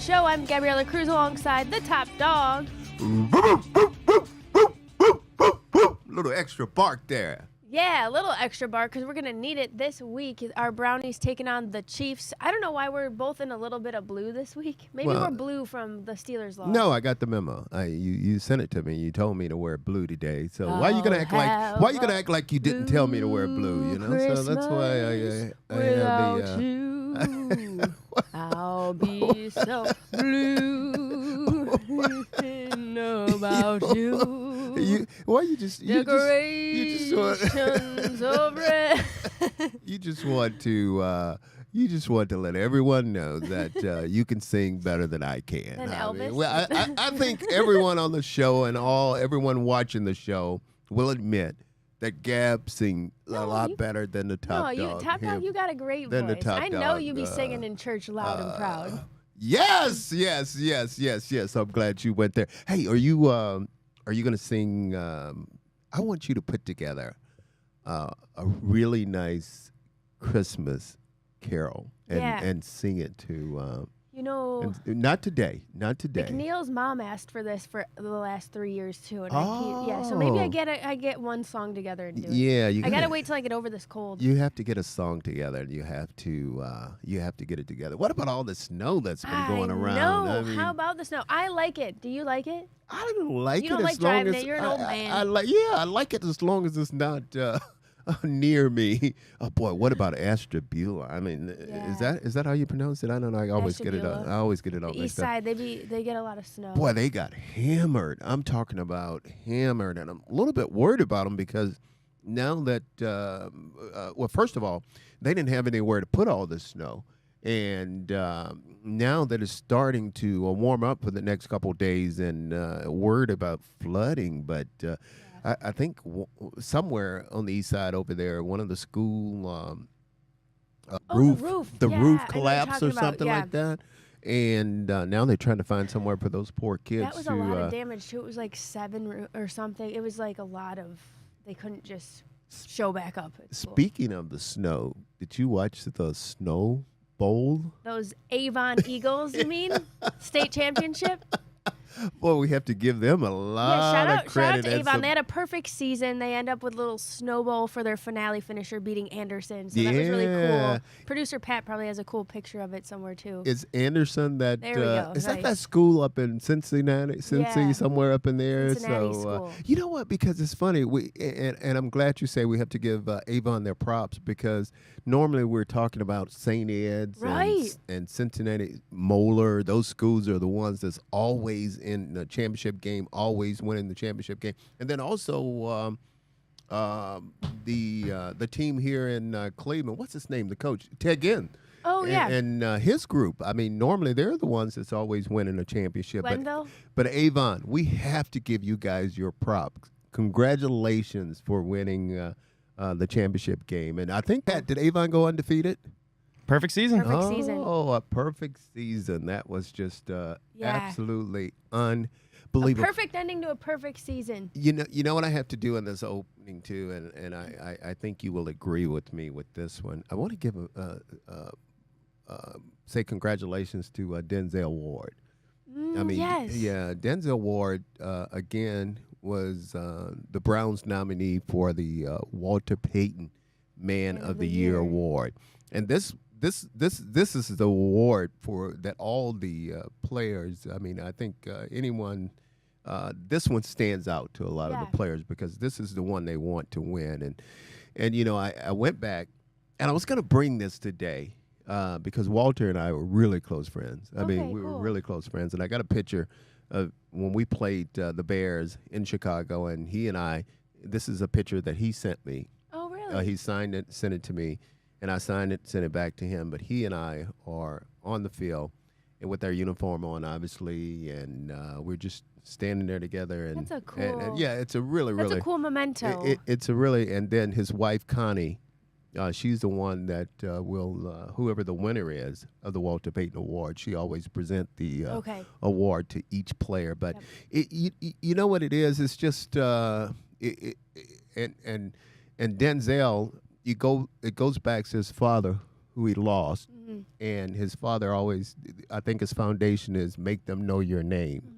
show. I'm Gabriella Kreuz alongside the top dog. Little extra bark there. Yeah, a little extra bark because we're going to need it this week. Our Brownies taking on the Chiefs. I don't know why we're both in a little bit of blue this week. Maybe we're blue from the Steelers loss. No, I got the memo. You sent it to me. You told me to wear blue today. So why are you gonna act like you didn't tell me to wear blue? You know, Christmas so that's why I without have the. you, I'll be so blue about you. Why you just Decorations of red. you just want to let everyone know that you can sing better than I can. Than Elvis? I think everyone on the show and everyone watching the show will admit that Gab sings a lot better than the top dog. Top dog, you got a great voice. I know you be singing in church loud and proud. Yes. I'm glad you went there. Hey, are you going to sing? I want you to put together a really nice Christmas carol and sing it to. Not today. McNeil's mom asked for this for the last 3 years too, and so maybe I get one song together and do it. Yeah, I gotta wait till I get over this cold. You have to get a song together, and you have to get it together. What about all the snow that's been going around? I mean, how about the snow? I like it. Do you like it? I don't like it. You don't like driving it. You're an old man. I like it as long as it's not near me. Oh boy, what about Ashtabula? I mean, is that how you pronounce it? I don't know. I always get it all. The east side, they get a lot of snow. Boy, they got hammered. I'm talking about hammered, and I'm a little bit worried about them because now that first of all, they didn't have anywhere to put all this snow, and now that it's starting to warm up for the next couple of days, and worried about flooding, but. I think somewhere on the east side over there, one of the school roof collapsed or something like that. And now they're trying to find somewhere for those poor kids. That was a lot of damage, too. It was like 7 or something. It was like a lot of, they couldn't just show back up. Speaking of the snow, did you watch the Snow Bowl? Those Avon Eagles, you mean? State championship? Well, we have to give them a lot of credit. Shout out to Avon. They had a perfect season. They end up with a little snowball for their finale finisher, beating Anderson. So that was really cool. Producer Pat probably has a cool picture of it somewhere, too. Is Anderson that? There we go. Is that school up in Cincinnati? Somewhere up in there? Cincinnati school. You know what? Because it's funny. And I'm glad you say we have to give Avon their props because normally we're talking about St. Ed's and Cincinnati Moeller. Those schools are the ones that's always in the championship game, always winning the championship game. And then also the team here in Cleveland, what's his name, the coach? Ted Ginn. Oh, yeah. And his group, I mean, normally they're the ones that's always winning a championship. But Avon, we have to give you guys your props. Congratulations for winning the championship game. And I think, Pat, did Avon go undefeated? Perfect season. Oh, a perfect season. That was just absolutely unbelievable. A perfect ending to a perfect season. You know what I have to do in this opening, too, and I think you will agree with me with this one. I want to give say congratulations to Denzel Ward. Denzel Ward, again, was the Browns nominee for the Walter Payton Man of the Year Award. And this is the award for that all the players. I mean, I think anyone. This one stands out to a lot of the players because this is the one they want to win. And you know, I went back and I was going to bring this today because Walter and I were really close friends. I mean, we were really close friends. And I got a picture of when we played the Bears in Chicago, and he and I. This is a picture that he sent me. Oh, really? He signed it, sent it to me. And I signed it, sent it back to him. But he and I are on the field and with our uniform on, obviously, and we're just standing there together. And that's a cool. And it's a really. That's a cool memento. It's a really, and then his wife Connie, she's the one that will whoever the winner is of the Walter Payton Award. She always present the award to each player. But you know what it is? It's just and Denzel. It goes back to his father, who he lost, and his father always, I think his foundation is make them know your name.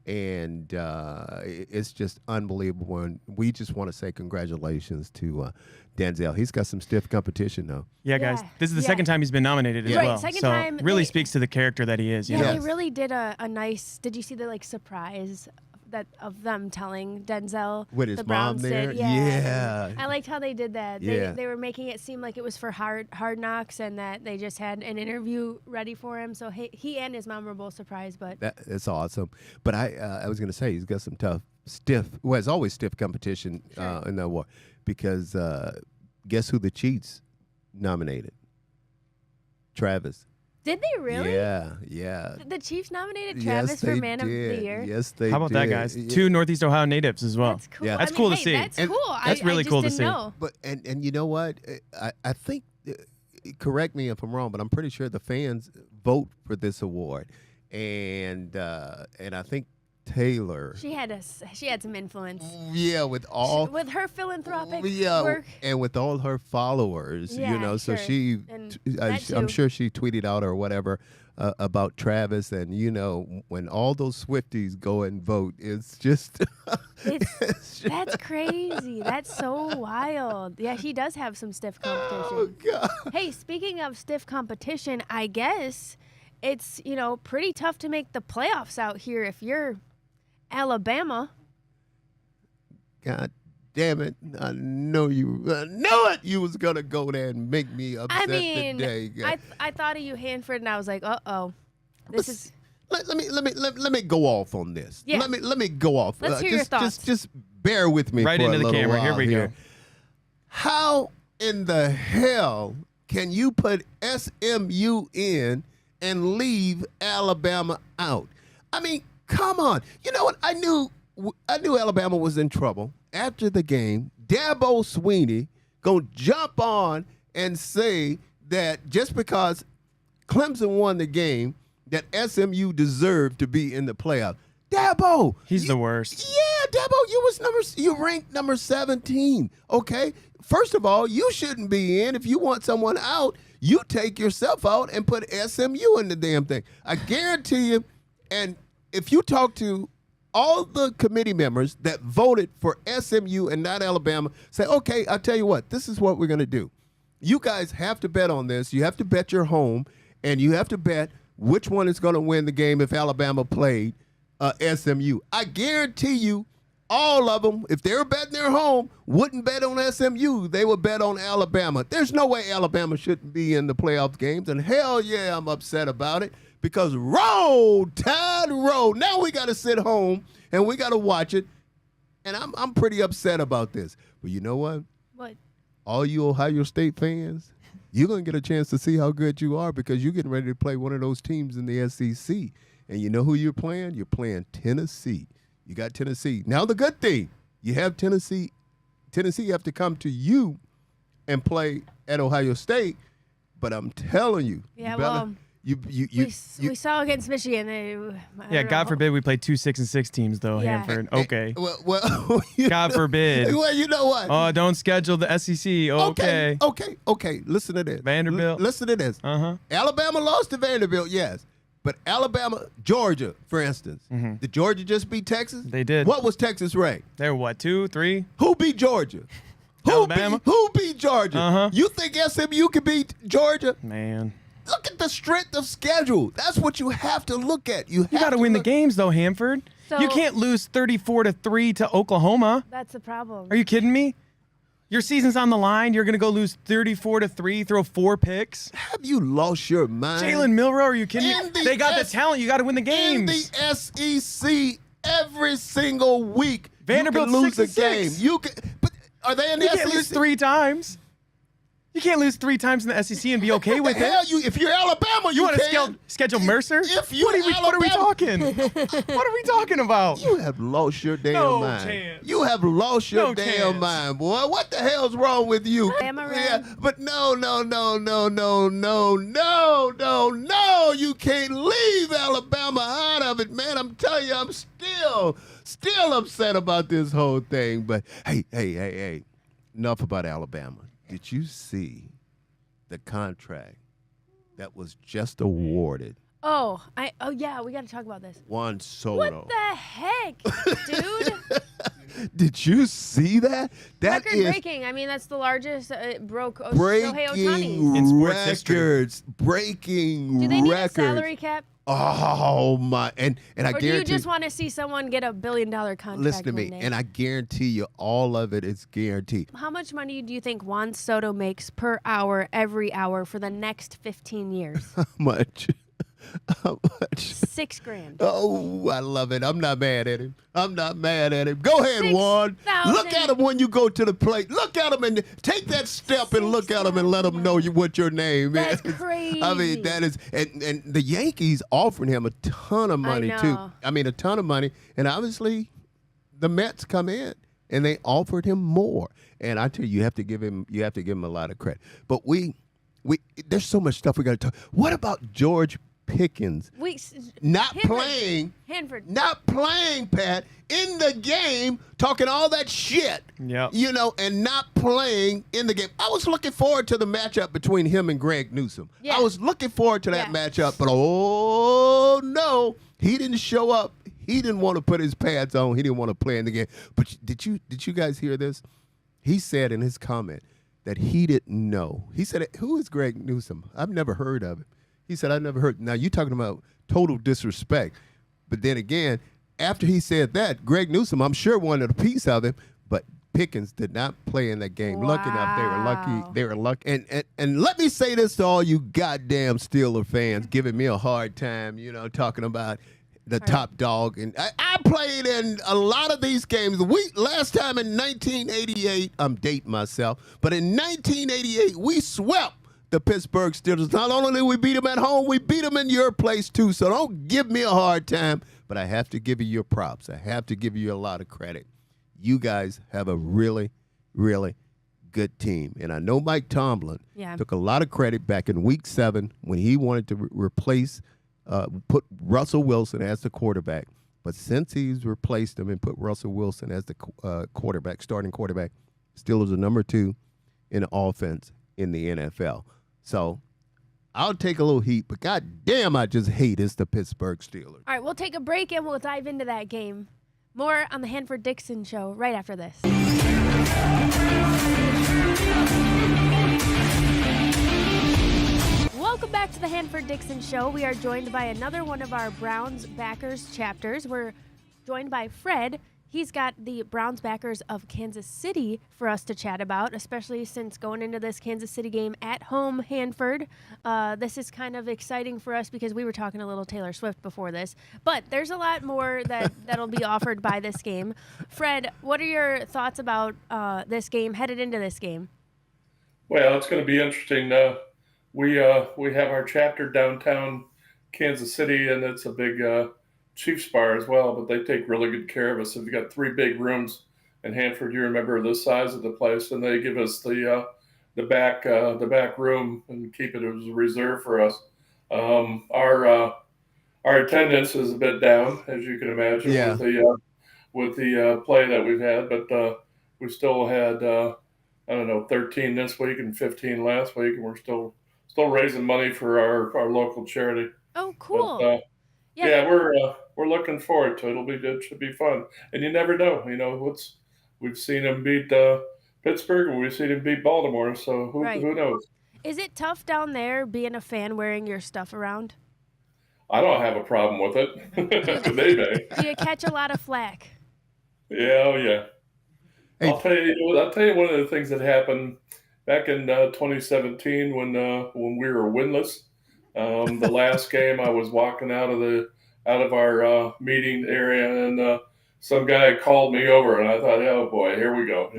And it's just unbelievable. And we just want to say congratulations to Denzel. He's got some stiff competition, though. Yeah, guys. This is the second time he's been nominated as well. Second so time really speaks to the character that he is. You know? They really did a nice. Did you see the surprise of them telling Denzel with his the mom Browns there? did? Yeah. I liked how they did that. Yeah. They were making it seem like it was for hard knocks, and that they just had an interview ready for him. So he and his mom were both surprised. But That's awesome. But I was going to say he's got some stiff. Well, it's always stiff competition in the war because guess who the Chiefs nominated? Travis. Did they really? Yeah. The Chiefs nominated Travis for Man of the Year. Yes, they did. How about that, guys? 2 Northeast Ohio natives as well. That's cool. Yeah. That's cool to see. That's And cool. that's really cool to see. Know. But and you know what? I think, correct me if I'm wrong, but I'm pretty sure the fans vote for this award, and I think Taylor. She had some influence. Yeah, with her philanthropic work. and with all her followers, so she, I'm sure she tweeted out or whatever about Travis, and when all those Swifties go and vote, it's just that's crazy. That's so wild. Yeah, she does have some stiff competition. Oh God. Hey, speaking of stiff competition, I guess it's pretty tough to make the playoffs out here if you're Alabama. God damn it. I know it. You was going to go there and make me upset today. I thought of you, Hanford, and I was like, uh-oh. Let me go off on this. Yeah. Let me go off. Let's hear your thoughts. Just bear with me Right for into a the little camera. while Here we go. How in the hell can you put SMU in and leave Alabama out? I mean, come on. You know what? I knew Alabama was in trouble. After the game, Dabo Swinney gonna jump on and say that just because Clemson won the game, that SMU deserved to be in the playoff. Dabo, he's the worst. Yeah, Dabo, you ranked number 17. Okay, first of all, you shouldn't be in. If you want someone out, you take yourself out and put SMU in the damn thing. I guarantee you. And if you talk to all the committee members that voted for SMU and not Alabama, say, okay, I'll tell you what, this is what we're going to do. You guys have to bet on this. You have to bet your home, and you have to bet which one is going to win the game if Alabama played SMU. I guarantee you all of them, if they were betting their home, wouldn't bet on SMU. They would bet on Alabama. There's no way Alabama shouldn't be in the playoff games, and hell yeah, I'm upset about it. Because roll, Tide, roll. Now we got to sit home and we got to watch it. And I'm pretty upset about this. But you know what? What? All you Ohio State fans, you're going to get a chance to see how good you are because you're getting ready to play one of those teams in the SEC. And you know who you're playing? You're playing Tennessee. You got Tennessee. Now the good thing, you have Tennessee. Tennessee have to come to you and play at Ohio State. But I'm telling you, we saw against Michigan. God forbid we play 2 6-6 teams though, Hanford. Okay. Well, God forbid. Well, you know what? Oh, don't schedule the SEC. Okay. Okay. Listen to this. Vanderbilt. Listen to this. Alabama lost to Vanderbilt, yes. But Alabama, Georgia, for instance. Did Georgia just beat Texas? They did. What was Texas ranked? They were what, 2, 3? Who beat Georgia? Alabama. Who beat Georgia? You think SMU could beat Georgia? Man. Look at the strength of schedule. That's what you have to look at. You got to win the games, though, Hanford. So, you can't lose 34-3 to Oklahoma. That's the problem. Are you kidding me? Your season's on the line. You're going to go lose 34-3, throw 4 picks. Have you lost your mind? Jalen Milroe, are you kidding me? They got the talent. You got to win the games. In the SEC, every single week, Vanderbilt you can lose a 6-6. game. But are they in the You SEC? can't lose 3 times. You can't lose 3 times in the SEC and be okay with hell it. If you're Alabama, You want to schedule Mercer? If you what are we talking? What are we talking about? You have lost your damn mind. Chance. You have lost your damn chance. mind, boy. What the hell's wrong with you? But no. You can't leave Alabama out of it, man. I'm telling you, I'm still upset about this whole thing. But hey. Enough about Alabama. Did you see the contract that was just awarded. Oh yeah, we got to talk about this. Juan Soto. What the heck, dude? Did you see that? That Record is breaking. I mean, that's the largest. It broke Shohei Ohtani. breaking In sports history. records. Breaking Do they need records. a salary cap? Oh my! And I Or do you guarantee. just want to see someone get $1 billion contract? Listen to me, one day? and I guarantee you, all of it is guaranteed. How much money do you think Juan Soto makes per hour, every hour, for the next 15 years? How much? How much? $6 grand. Oh, I love it. I'm not mad at him. I'm not mad at him. Go ahead, Juan. 6,000. Look at him when you go to the plate. Look at him and take that step and look at him and let him know what your name That's is. crazy. I mean, that is, and the Yankees offered him a ton of money too. know. I mean, a ton of money, and obviously, the Mets come in and they offered him more. And I tell you, you have to give him a lot of credit. But we there's so much stuff we got to talk. What about George Pickens? Not playing, Pat, in the game, talking all that shit, Yep. And not playing in the game. I was looking forward to the matchup between him and Greg Newsom. Yeah. I was looking forward to that Yeah. matchup, but oh no, he didn't show up. He didn't want to put his pads on. He didn't want to play in the game. But did you guys hear this? He said in his comment that he didn't know. He said, "Who is Greg Newsom? I've never heard of him." He said, "I never heard." Now, you're talking about total disrespect. But then again, after he said that, Greg Newsom, I'm sure, wanted a piece of him, but Pickens did not play in that game. Lucky enough, they were lucky. They were lucky. And let me say this to all you goddamn Steeler fans giving me a hard time, talking about the top dog. And I played in a lot of these games. Last time in 1988, I'm dating myself, but in 1988, we swept the Pittsburgh Steelers. Not only did we beat them at home, we beat them in your place too. So don't give me a hard time, but I have to give you your props. I have to give you a lot of credit. You guys have a really, really good team. And I know Mike Tomlin took a lot of credit back in Week 7 when he wanted to put Russell Wilson as the quarterback. But since he's replaced him and put Russell Wilson as the starting quarterback, Steelers are number 2 in offense in the NFL. So I'll take a little heat, but goddamn, I just hate the Pittsburgh Steelers. All right, we'll take a break and we'll dive into that game. More on the Hanford Dixon Show right after this. Welcome back to the Hanford Dixon Show. We are joined by another one of our Browns backers chapters. We're joined by Fred. He's got the Browns backers of Kansas City for us to chat about, especially since going into this Kansas City game at home, Hanford. This is kind of exciting for us because we were talking a little Taylor Swift before this. But there's a lot more that'll be offered by this game. Fred, what are your thoughts about this game, headed into this game? Well, it's going to be interesting. We have our chapter downtown Kansas City, and it's a big Chiefs bar as well, but they take really good care of us. We've got 3 big rooms in Hanford. You remember the size of the place, and they give us the back room and keep it as a reserve for us. Our attendance is a bit down, as you can imagine, with the play that we've had, but we still had 13 this week and 15 last week, and we're still raising money for our local charity. Oh, cool. But, we're looking forward to it. It'll be good. Should be fun. And you never know. We've seen them beat Pittsburgh, and we've seen them beat Baltimore. So who knows? Is it tough down there being a fan wearing your stuff around? I don't have a problem with it. They may. Do you catch a lot of flack? Yeah, oh yeah. Hey. I'll tell you one of the things that happened back in 2017 when we were winless. The last game, I was walking out of our meeting area, and some guy called me over, and I thought, oh boy, here we go.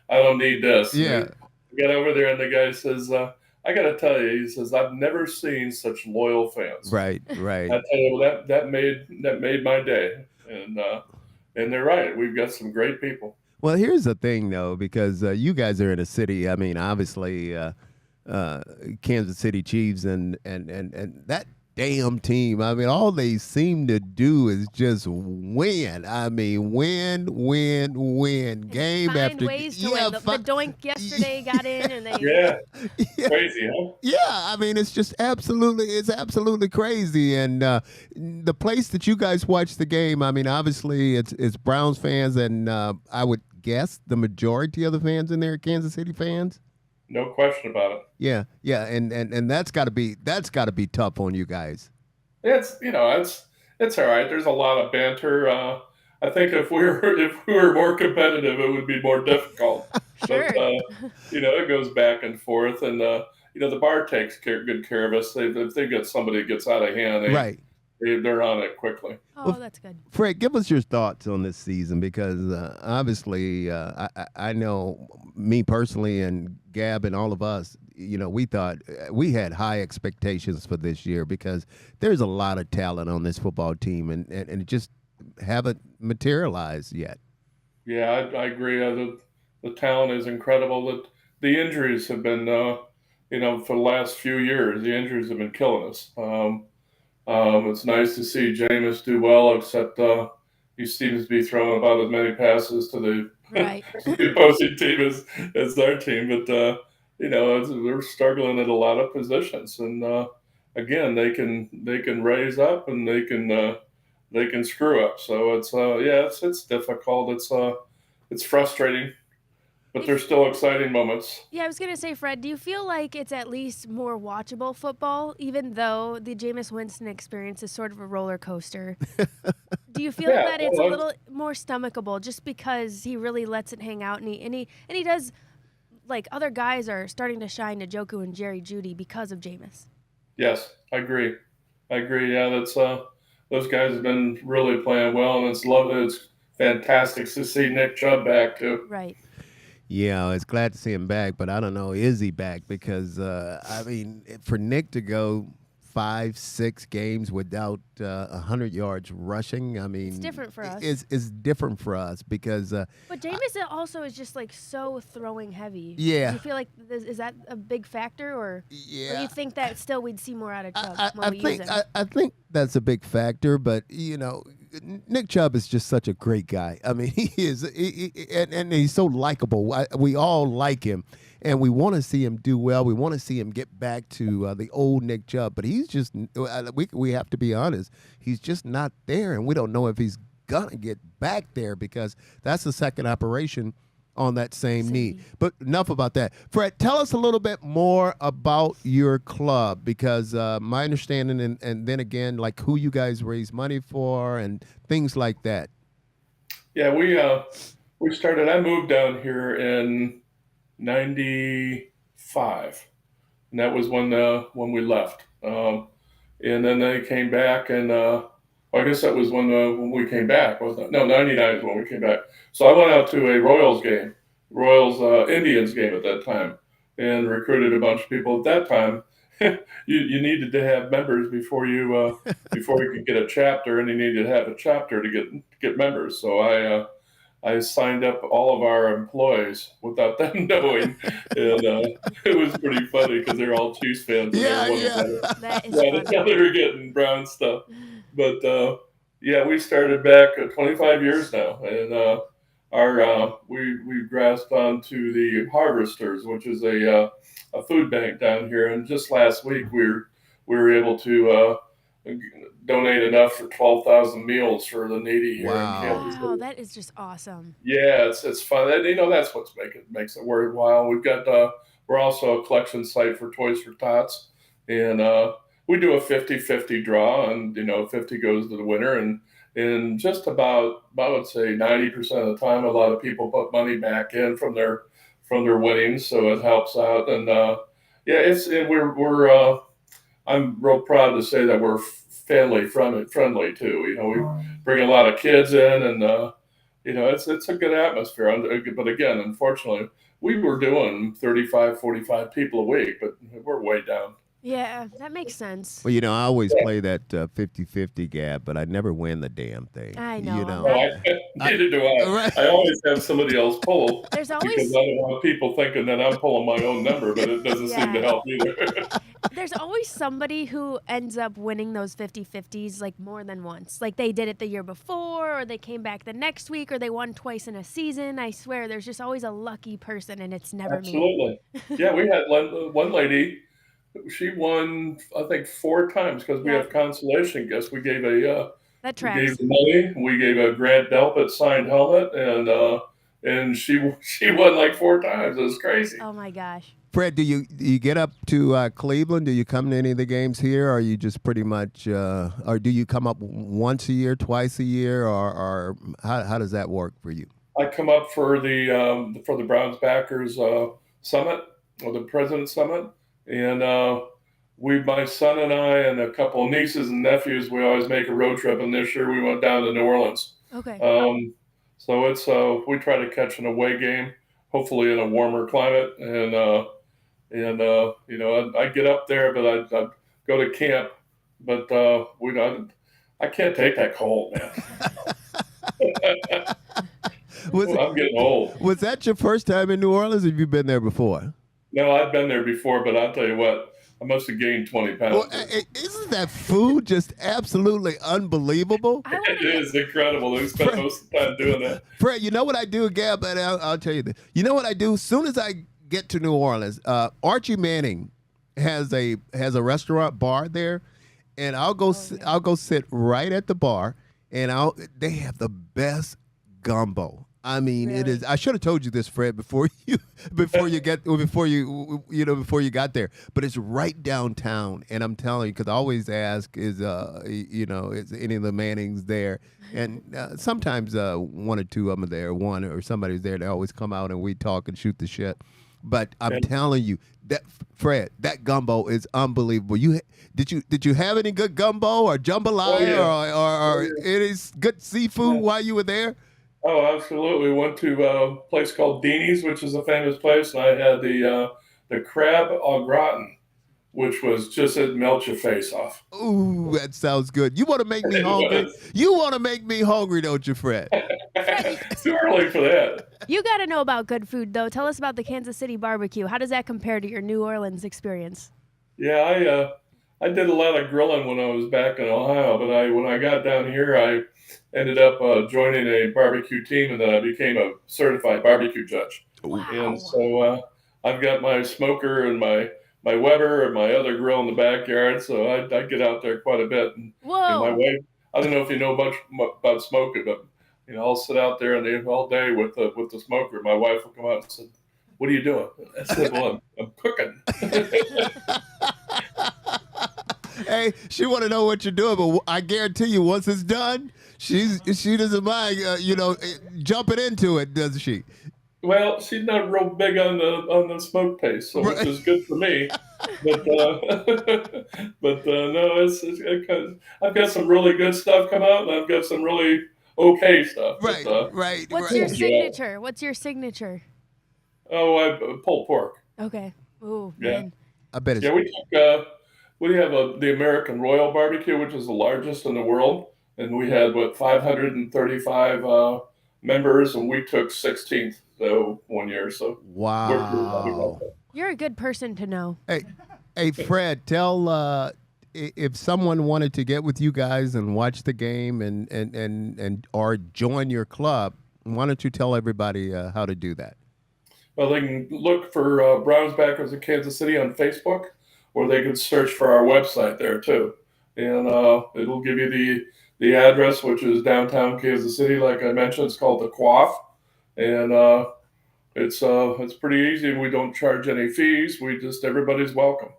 I don't need this. Yeah. I got over there, and the guy says, I got to tell you, he says, I've never seen such loyal fans. Right. I tell you, that made my day, and they're right. We've got some great people. Well, here's the thing, though, because you guys are in a city. I mean, obviously, Kansas City Chiefs, and damn team. I mean, all they seem to do is just win. I mean, win, game Find after ways to win. The doink yesterday got in, and they Yeah, yeah. crazy, huh? Yeah, I mean it's absolutely crazy, and the place that you guys watch the game. I mean, obviously it's Browns fans, and I would guess the majority of the fans in there are Kansas City fans. No question about it. Yeah, and that's got to be tough on you guys. It's all right. There's a lot of banter. I think if we were more competitive, it would be more difficult. sure. But it goes back and forth, and the bar takes good care of us. If they get somebody that gets out of hand, Right. they're on it quickly. Oh, that's good. Fred, give us your thoughts on this season because obviously I know me personally and Gab and all of us, we thought we had high expectations for this year because there's a lot of talent on this football team and it just haven't materialized yet. Yeah, I agree. The talent is incredible. The injuries have been, for the last few years, the injuries have been killing us. It's nice to see Jameis do well, except he seems to be throwing about as many passes to the Right. the opposing team as our team. But they're struggling at a lot of positions, and again, they can raise up and they can screw up. So it's difficult. It's frustrating, but there's still exciting moments. Yeah, I was going to say, Fred, do you feel like it's at least more watchable football, even though the Jameis Winston experience is sort of a roller coaster? Do you feel that it's a little more stomachable just because he really lets it hang out and he does, like, other guys are starting to shine, Njoku and Jerry Jeudy, because of Jameis? Yes, I agree. Yeah, that's those guys have been really playing well, and it's fantastic to see Nick Chubb back too. Right. Yeah, it's glad to see him back, but I don't know, is he back? Because, I mean, for Nick to go 5-6 games without 100 yards rushing, I mean. It's different for us. It's different for us because. But Jameis also is just, like, so throwing heavy. Yeah. Do you feel like, is that a big factor, or Yeah. or do you think that still we'd see more out of Chubb when we use him? I think that's a big factor, but, Nick Chubb is just such a great guy. I mean, he is, and he's so likable. We all like him, and we want to see him do well. We want to see him get back to the old Nick Chubb, but he's just, we have to be honest, he's just not there, and we don't know if he's going to get back there because that's the second operation on that same knee. But enough about that. Fred, tell us a little bit more about your club because my understanding and then again, like who you guys raise money for and things like that. Yeah, we started. I moved down here in '95, and that was when we left. And then they came back, and I guess that was when we came back, wasn't it? No, '99 is when we came back. So I went out to a Royals Indians game at that time, and recruited a bunch of people. At that time, you needed to have members before you could get a chapter, and you needed to have a chapter to get members. So I signed up all of our employees without them knowing, and it was pretty funny because they're all Chiefs fans. That is funny. They were getting Brown stuff, but we started back 25 years now, and we grasped onto the Harvesters, which is a food bank down here, and just last week we were able to donate enough for 12,000 meals for the needy here in Kansas City. Wow, that is just awesome. Yeah, it's fun. And, that's what makes it worthwhile. We're also a collection site for Toys for Tots, and we do a 50-50 draw, and 50 goes to the winner, and just about I would say 90% of the time, a lot of people put money back in from their winnings, so it helps out. And we're I'm real proud to say that we're family friendly too. We bring a lot of kids in, and it's a good atmosphere. But again, unfortunately, we were doing 35, 45 people a week, but we're way down. Yeah, that makes sense. Well, I always play that 50-50 gap, but I never win the damn thing. I know. Neither do I. Right. I always have somebody else pull. There's always because I don't want people thinking that I'm pulling my own number, but it doesn't seem to help either. There's always somebody who ends up winning those 50-50s like more than once. Like they did it the year before, or they came back the next week, or they won twice in a season. I swear, there's just always a lucky person, and it's never me. Absolutely. Yeah, we had one lady. She won, I think, 4 times because we Yeah. have consolation gifts. We gave That we tracks. gave money. We gave a Grant Delpit signed helmet, and she won like 4 times. It was crazy. Oh my gosh. Fred, do you get up to Cleveland? Do you come to any of the games here, or are you just pretty much, or do you come up once a year, twice a year, or how does that work for you? I come up for the Browns backers summit, or the President's Summit, and my son and I and a couple of nieces and nephews, we always make a road trip. And this year we went down to New Orleans. Okay. So it's we try to catch an away game, hopefully in a warmer climate, and I get up there, but I go to camp, but I can't take that cold, man. I'm getting old. Was that your first time in New Orleans, or have you been there before? No, I've been there before, but I'll tell you what, I must have gained 20 pounds. Well, isn't that food just absolutely unbelievable? It is incredible. We spent most of the time doing that. Fred, you know what I do, Gab? And I'll tell you this. You know what I do? As soon as I get to New Orleans, Archie Manning has a restaurant bar there, and I'll go sit right at the bar, and they have the best gumbo. I mean, Really? it is. I should have told you this, Fred, before you got there. But it's right downtown, and I'm telling you, because I always ask, is any of the Mannings there? And sometimes one or two of them are there, one or somebody's there. They always come out and we talk and shoot the shit. But I'm telling you, that Fred, that gumbo is unbelievable. Did you have any good gumbo or jambalaya or any good seafood while you were there? Oh, absolutely. We went to a place called Deanie's, which is a famous place, and I had the crab au gratin, which was just, it melts your face off. Ooh, that sounds good. You want to make me hungry? You want to make me hungry, don't you, Fred? It's too early for that. You got to know about good food, though. Tell us about the Kansas City barbecue. How does that compare to your New Orleans experience? Yeah, I did a lot of grilling when I was back in Ohio, but when I got down here, I ended up joining a barbecue team, and then I became a certified barbecue judge. Wow. And so I've got my smoker and my Weber and my other grill in the backyard, so I get out there quite a bit. And my wife, I don't know if you know much about smoking, but I'll sit out there all day with the smoker. My wife will come out and say, "What are you doing?" I said, "Well, I'm cooking." Hey, she want to know what you're doing, but I guarantee you, once it's done, she doesn't mind, jumping into it, doesn't she? Well, she's not real big on the smoke paste, so which is good for me. But no, I've got some really good stuff come out, and I've got some really okay stuff. Right. What's your signature? What's your signature? Oh, pulled pork. Okay. Ooh, Yeah. man. I bet it's. Yeah, we have the American Royal Barbecue, which is the largest in the world, and we had 535 members, and we took 16th one year. So Wow. we're pretty happy about that. You're a good person to know. Hey, Fred, tell if someone wanted to get with you guys and watch the game and or join your club, why don't you tell everybody how to do that? Well, they can look for Browns Backers of Kansas City on Facebook, or they can search for our website there too, and it'll give you the address, which is downtown Kansas City. Like I mentioned, it's called the Quaff, and it's pretty easy. We don't charge any fees. Everybody's welcome.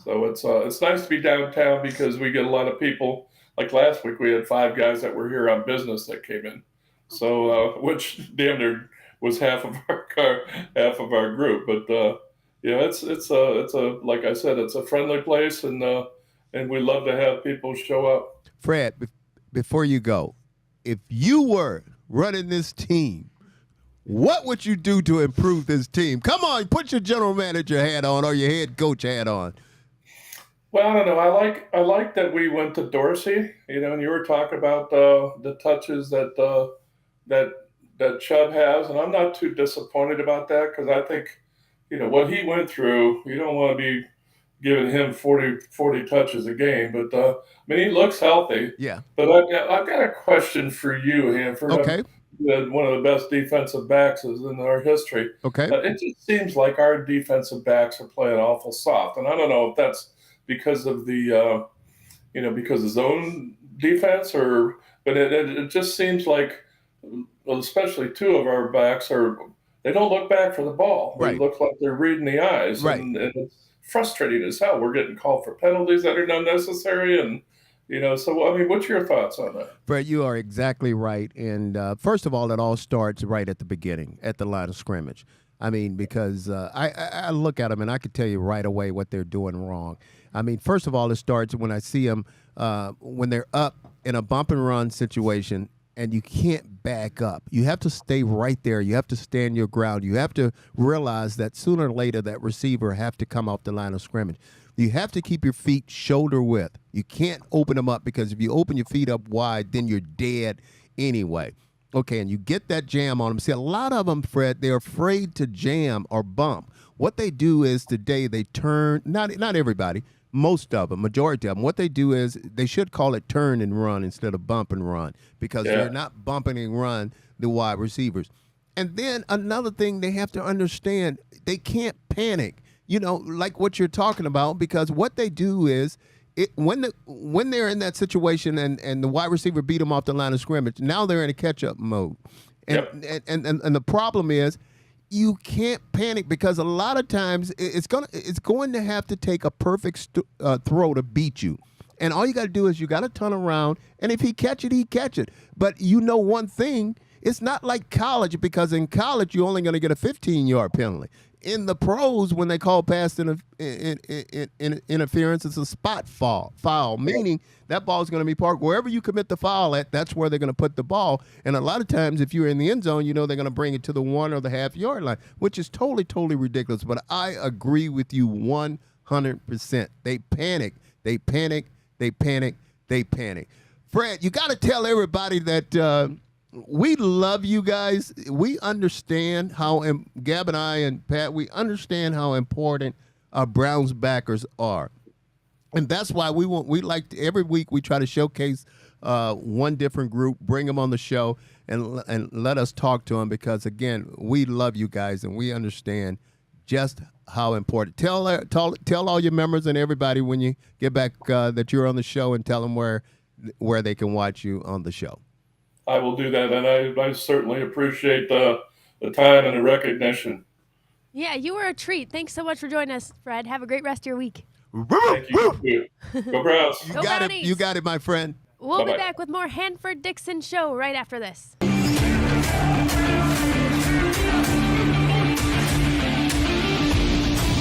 So it's nice to be downtown because we get a lot of people. Like last week, we had 5 guys that were here on business that came in, so which damn near was half of our group. But it's like I said, it's a friendly place, and we love to have people show up. Fred, before you go, if you were running this team, what would you do to improve this team? Come on, put your general manager hat on or your head coach hat on. Well, I don't know. I like that we went to Dorsey, and you were talking about the touches that Chubb has, and I'm not too disappointed about that because I think, what he went through, you don't want to be giving him 40 touches a game. But I mean, he looks healthy. Yeah. But I've got a question for you, Hanford. Okay. One of the best defensive backs is in our history. Okay. It just seems like our defensive backs are playing awful soft, and I don't know if that's because of the because of zone defense, but it just seems like, especially two of our backs they don't look back for the ball. They Right. look like they're reading the eyes, Right. and it's frustrating as hell. We're getting called for penalties that are unnecessary, and so I mean, what's your thoughts on that? Fred, you are exactly right. And first of all, it all starts right at the beginning, at the line of scrimmage. I mean, because I look at them and I could tell you right away what they're doing wrong. I mean, first of all, it starts when I see them when they're up in a bump and run situation and you can't back up. You have to stay right there. You have to stand your ground. You have to realize that sooner or later that receiver have to come off the line of scrimmage. You have to keep your feet shoulder width. You can't open them up because if you open your feet up wide, then you're dead anyway. Okay, and you get that jam on them. See, a lot of them, Fred, they're afraid to jam or bump. What they do is today they turn, not everybody, most of them, majority of them, what they do is they should call it turn and run instead of bump and run because they're not bumping and run the wide receivers. And then another thing they have to understand, they can't panic. Like what you're talking about, because what they do is when they're in that situation and the wide receiver beat them off the line of scrimmage, now they're in a catch-up mode. And the problem is you can't panic because a lot of times it's going to have to take a perfect throw to beat you. And all you got to do is you got to turn around, and if he catch it, he catch it. But one thing, it's not like college, because in college you're only going to get a 15-yard penalty. In the pros, when they call pass interference, it's a spot foul, meaning that ball is going to be parked wherever you commit the foul at. That's where they're going to put the ball. And a lot of times, if you're in the end zone, they're going to bring it to the 1 or the half-yard line, which is totally, totally ridiculous. But I agree with you 100%. They panic. They panic. They panic. They panic. Fred, you got to tell everybody that. We love you guys. We understand how Gab and I and Pat, we understand how important our Browns backers are. And that's why we like every week we try to showcase one different group, bring them on the show and let us talk to them because, again, we love you guys and we understand just how important. Tell all your members and everybody when you get back that you're on the show and tell them where they can watch you on the show. I will do that, and I certainly appreciate the time and the recognition. Yeah, you were a treat. Thanks so much for joining us, Fred. Have a great rest of your week. Thank you. Go Browns. Go Brownies. You got it, my friend. We'll Bye-bye. be back with more Hanford Dixon Show right after this.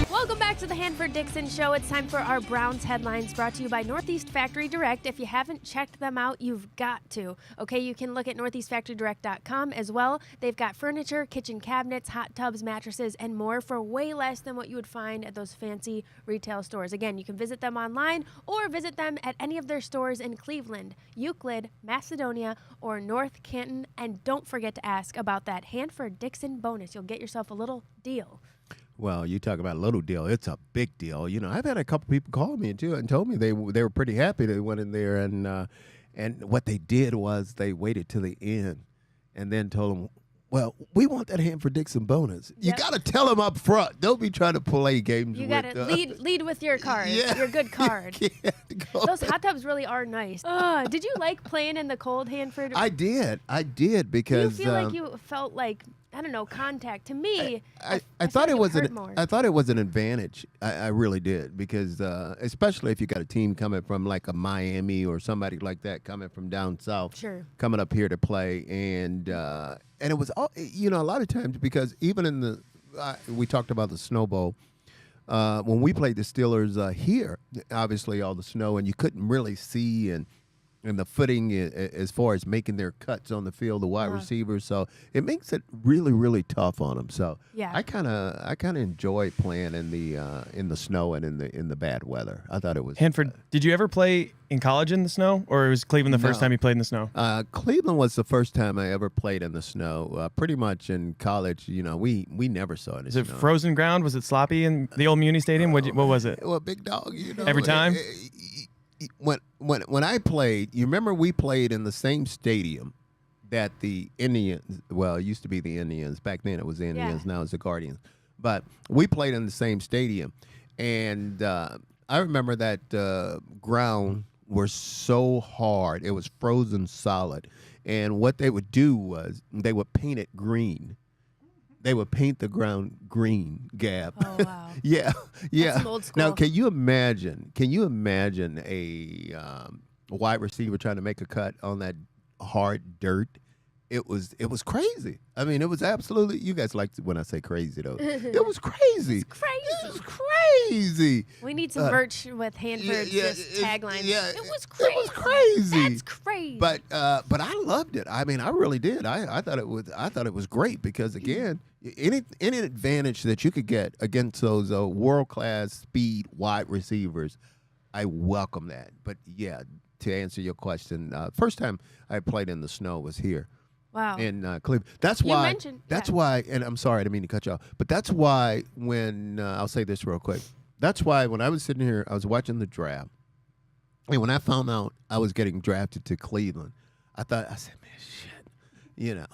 Welcome back to the Hanford Dixon Show. It's time for our Browns headlines brought to you by Northeast Factory Direct. If you haven't checked them out, you've got to. Okay, you can look at northeastfactorydirect.com as well. They've got furniture, kitchen cabinets, hot tubs, mattresses, and more for way less than what you would find at those fancy retail stores. Again, you can visit them online or visit them at any of their stores in Cleveland, Euclid, Macedonia, or North Canton. And don't forget to ask about that Hanford Dixon bonus. You'll get yourself a little deal. Well, you talk about a little deal. It's a big deal. I've had a couple people call me too and told me they were pretty happy they went in there and what they did was they waited till the end and then told them, well, we want that Hanford Dixon bonus. You got to tell them up front. Don't be trying to play games. You got to lead with your card, your good card. Those hot tubs really are nice. Did you like playing in the cold, Hanford? I did because. Do you feel like you felt like, I don't know, contact? To me, I thought it was an advantage. I really did because especially if you got a team coming from like a Miami or somebody like that coming from down south, coming up here to play, and it was all a lot of times because even in we talked about the Snow Bowl. When we played the Steelers here, obviously all the snow and you couldn't really see and and the footing as far as making their cuts on the field, the wide receivers. So it makes it really, really tough on them. So Yeah. I kind of enjoy playing in the snow and in the bad weather. I thought it was. Hanford, did you ever play in college in the snow, or was Cleveland the first No. time you played in the snow? Cleveland was the first time I ever played in the snow. Pretty much in college, we never saw it. Is it frozen ground? Was it sloppy in the old Muni Stadium? What was it? Well, big dog, Every time? When I played, you remember we played in the same stadium that the Indians, well, it used to be the Indians. Back then it was the Indians, now it's the Guardians. But we played in the same stadium. And I remember that ground was so hard. It was frozen solid. And what they would do was they would paint it green. They would paint the ground green, Gab. Oh, wow. Yeah. That's some old school. Now, can you imagine a wide receiver trying to make a cut on that hard dirt? It was crazy. I mean, it was absolutely. You guys like when I say crazy, though. It was crazy. It's crazy. It was crazy. We need some merch with Hanford's tagline. Yeah, It was crazy. It was crazy. That's crazy. But I loved it. I mean, I really did. I thought it was great because again, any advantage that you could get against those world-class speed wide receivers, I welcome that. But yeah, to answer your question, first time I played in the snow was here. Wow. In Cleveland. That's You why. mentioned- That's yeah. why. And I'm sorry, I didn't mean to cut you off. But that's why when I'll say this real quick. That's why when I was sitting here, I was watching the draft, and when I found out I was getting drafted to Cleveland, I said, man, shit.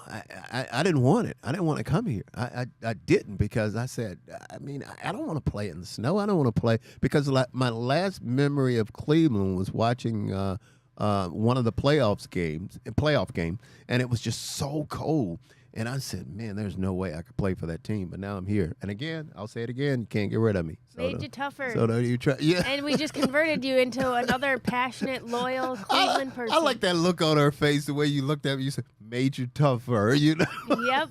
I didn't want it. I didn't want to come here. I didn't because I said, I mean, I don't want to play in the snow. I don't want to play because my last memory of Cleveland was watching one of the playoff game, and it was just so cold. And I said, man, there's no way I could play for that team. But now I'm here. And again, I'll say it again, you can't get rid of me. Made you tougher. So you try, yeah. And we just converted you into another passionate, loyal Cleveland person. I like that look on her face, the way you looked at me. You said, made you tougher, Yep.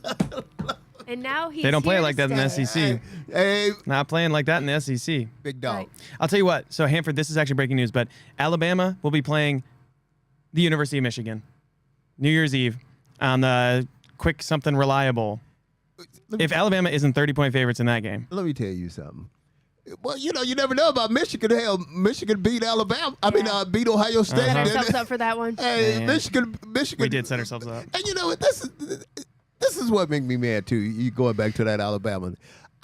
And now he's They don't play here like to that in the stay. SEC. Hey, Not playing like that in the SEC. big dog. Right. I'll tell you what. So, Hanford, this is actually breaking news, but Alabama will be playing the University of Michigan New Year's Eve on the quick something reliable. If Alabama isn't 30-point favorites in that game. Let me tell you something. Well, you never know about Michigan. Hell, Michigan beat Alabama. I mean, beat Ohio State. Set Uh-huh. ourselves didn't up for that one. Hey, Man. Michigan. We did set ourselves up. And you know what? This is what made me mad too. You going back to that Alabama.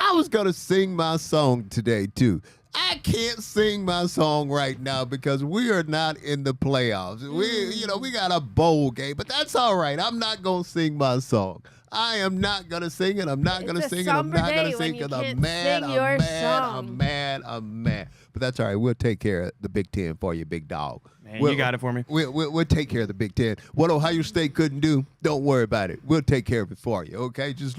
I was gonna sing my song today too. I can't sing my song right now because we are not in the playoffs. We got a bowl game, but that's all right. I'm not gonna sing my song. I am not gonna sing it. I'm not gonna It's a sing it. I'm somber not gonna day sing when it you because I'm can't mad. sing your I'm mad. song. I'm mad. I'm mad. But that's all right. We'll take care of the Big Ten for you, big dog. Man, you got it for me. We'll take care of the Big Ten. What Ohio State couldn't do, don't worry about it. We'll take care of it for you, okay? Just as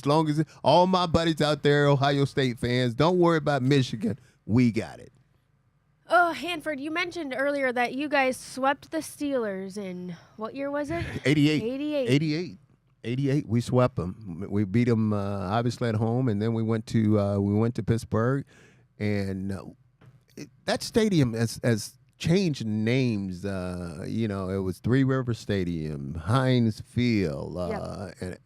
long as all my buddies out there, Ohio State fans, don't worry about Michigan. We got it. Oh, Hanford, you mentioned earlier that you guys swept the Steelers in, what year was it? 88. 88. We swept them. We beat them obviously at home, and then we went to Pittsburgh, and that stadium has changed names. It was Three River Stadium, Heinz Field, and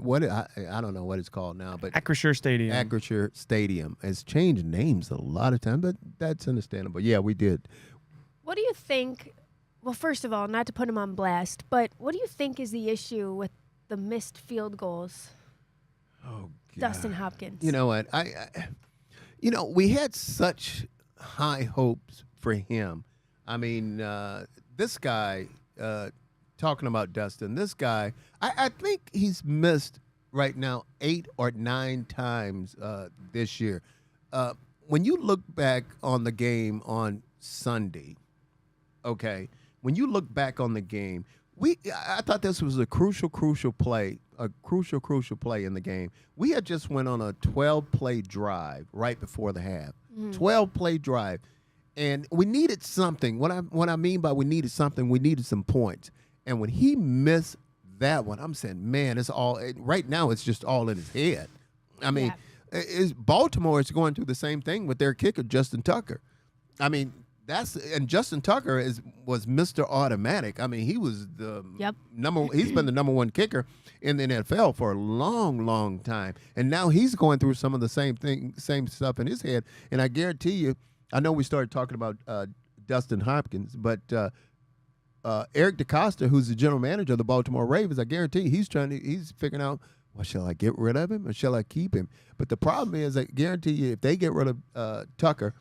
what I don't know what it's called now, but Acrisure Stadium. Acrisure Stadium has changed names a lot of times, but that's understandable. Yeah, we did. What do you think? Well, first of all, not to put him on blast, but what do you think is the issue with the missed field goals? Oh, God. Dustin Hopkins. You know what? We had such high hopes for him. I mean, this guy, talking about Dustin, this guy, I think he's missed right now 8 or 9 times this year. When you look back on the game on Sunday, okay, when you look back on the game, I thought this was a crucial play in the game. We had just went on a 12-play drive right before the half. 12-play drive. And we needed something. What I mean by we needed something, we needed some points. And when he missed that one, I'm saying, man, right now it's just all in his head. I mean, Baltimore is going through the same thing with their kicker, Justin Tucker. I mean, and Justin Tucker was Mr. Automatic. I mean, he was the he's been the number one kicker in the NFL for a long, long time. And now he's going through some of the same stuff in his head. And I guarantee you, I know we started talking about Dustin Hopkins, but Eric DeCosta, who's the general manager of the Baltimore Ravens, I guarantee you, he's figuring out, well, shall I get rid of him or shall I keep him? But the problem is, I guarantee you, if they get rid of Tucker,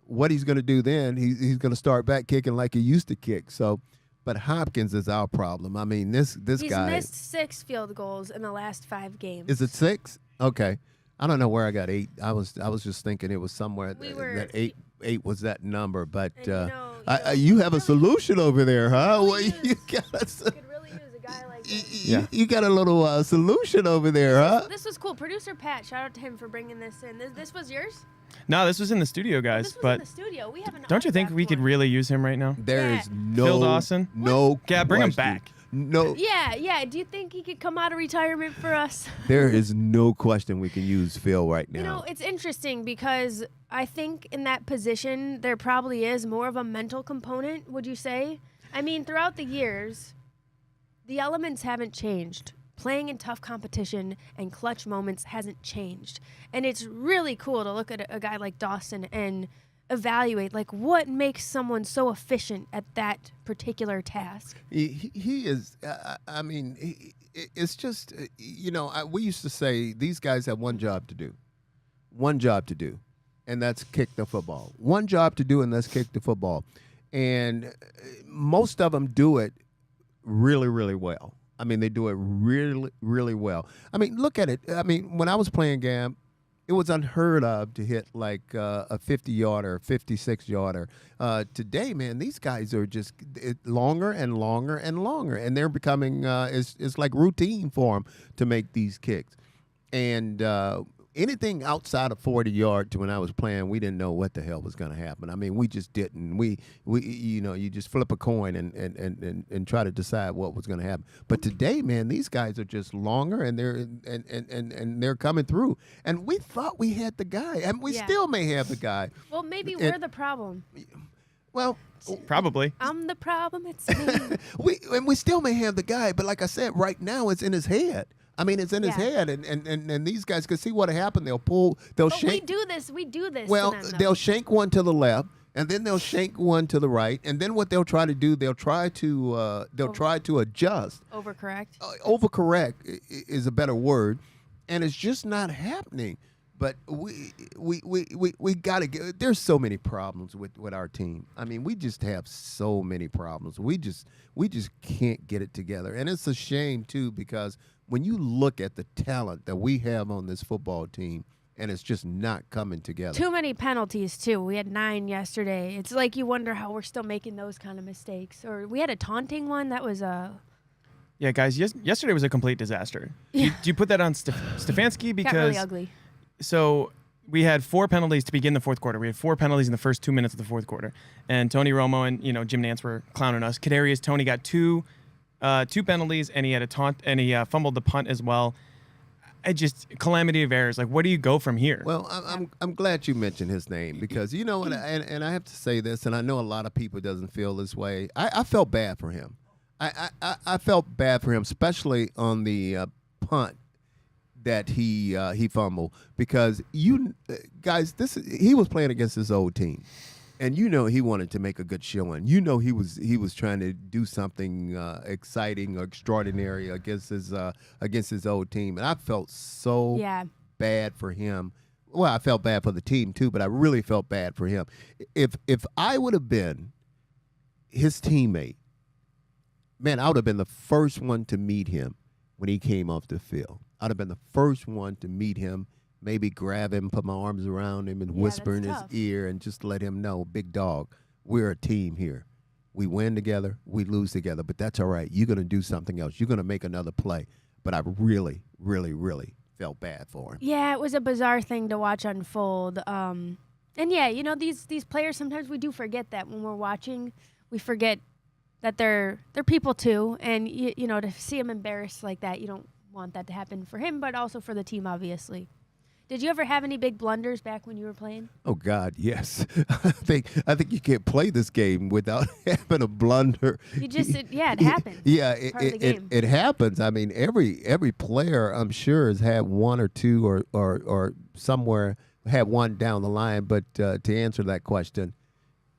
what he's going to do then, he's going to start back kicking like he used to kick. So, but Hopkins is our problem. I mean, this guy. He's missed 6 field goals in the last 5 games. Is it 6? Okay. I don't know where I got 8. I was just thinking it was somewhere that 8 was that number. But you have a solution over there, huh? Well, you could really use a guy like this. You got a little solution over there, huh? This was cool. Producer Pat, shout out to him for bringing this in. This was yours? No, this was in the studio, guys. This was but in the studio. We have an don't you think we could really use him right now? There is no Phil Dawson? No. Yeah, bring him question. back. No. Yeah. Do you think he could come out of retirement for us? There is no question we can use Phil right now. You know, it's interesting because I think in that position there probably is more of a mental component, would you say? I mean, throughout the years, the elements haven't changed. Playing in tough competition and clutch moments hasn't changed. And it's really cool to look at a guy like Dawson and evaluate, like, what makes someone so efficient at that particular task. He is, I mean, it's just, we used to say these guys have one job to do, and that's kick the football. One job to do, and that's kick the football. And most of them do it really, really well. I mean, they do it really, really well. I mean, look at it. I mean, when I was playing GAM, it was unheard of to hit like a 50-yarder, 56-yarder. Today, man, these guys are just longer and longer and longer, and they're becoming it's like routine for them to make these kicks. And anything outside of 40 yards when I was playing, we didn't know what the hell was going to happen. I mean, we just didn't. We you just flip a coin and try to decide what was going to happen. But today, man, these guys are just longer, and they're coming through. And we thought we had the guy, and we still may have the guy. Well, maybe we're the problem. Well, probably. I'm the problem. It's me. we still may have the guy, but like I said, right now it's in his head. I mean, it's in his head, and these guys can see what happened. They'll shank. We do this. Well, to them, they'll shank one to the left, and then they'll shank one to the right, and then what they'll try to do, they'll try to adjust. Overcorrect. Overcorrect is a better word, and it's just not happening. But we got to get. There's so many problems with our team. I mean, we just have so many problems. We just can't get it together, and it's a shame too, because when you look at the talent that we have on this football team, and it's just not coming together. Too many penalties, too. We had 9 yesterday. It's like you wonder how we're still making those kind of mistakes. Or we had a taunting one that was Yeah, guys, yesterday was a complete disaster. Yeah. Do you put that on Stefanski? Because got really ugly. So we had 4 penalties to begin the fourth quarter. We had 4 penalties in the first 2 minutes of the fourth quarter. And Tony Romo and Jim Nantz were clowning us. Kadarius Toney got two penalties, and he had a taunt, and he fumbled the punt as well. Just calamity of errors. Like, where do you go from here? Well, I'm glad you mentioned his name, because and I have to say this, and I know a lot of people doesn't feel this way. I felt bad for him. I felt bad for him, especially on the punt that he fumbled, because guys, he was playing against his old team. And he wanted to make a good showing. He was trying to do something exciting or extraordinary against his old team. And I felt so bad for him. Well, I felt bad for the team too, but I really felt bad for him. If I would have been his teammate, man, I would have been the first one to meet him when he came off the field. I'd have been the first one to meet him. Maybe grab him, put my arms around him, and whisper in his ear, and just let him know, big dog, we're a team here. We win together, we lose together, but that's all right. You're going to do something else. You're going to make another play. But I really, really, really felt bad for him. Yeah, it was a bizarre thing to watch unfold. And yeah, these players, sometimes we do forget that when we're watching. We forget that they're people too, and to see him embarrassed like that, you don't want that to happen for him, but also for the team, obviously. Did you ever have any big blunders back when you were playing? Oh God, yes. I think you can't play this game without having a blunder. You just it happens. Yeah, Part of the game. it happens. I mean, every player I'm sure has had one or two or somewhere had one down the line. But to answer that question,